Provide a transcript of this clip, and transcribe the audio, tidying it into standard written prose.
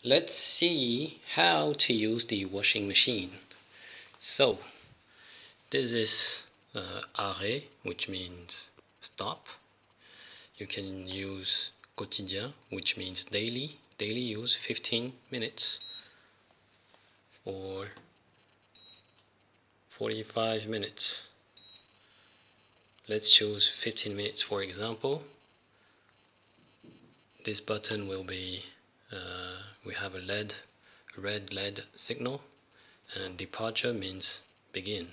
Let's see how to use the washing machine. So, this is arrêt, which means stop. You can use quotidien, which means daily use, 15 minutes or 45 minutes. Let's choose 15 minutes for example. This button will be, we have a red LED signal, and departure means begin.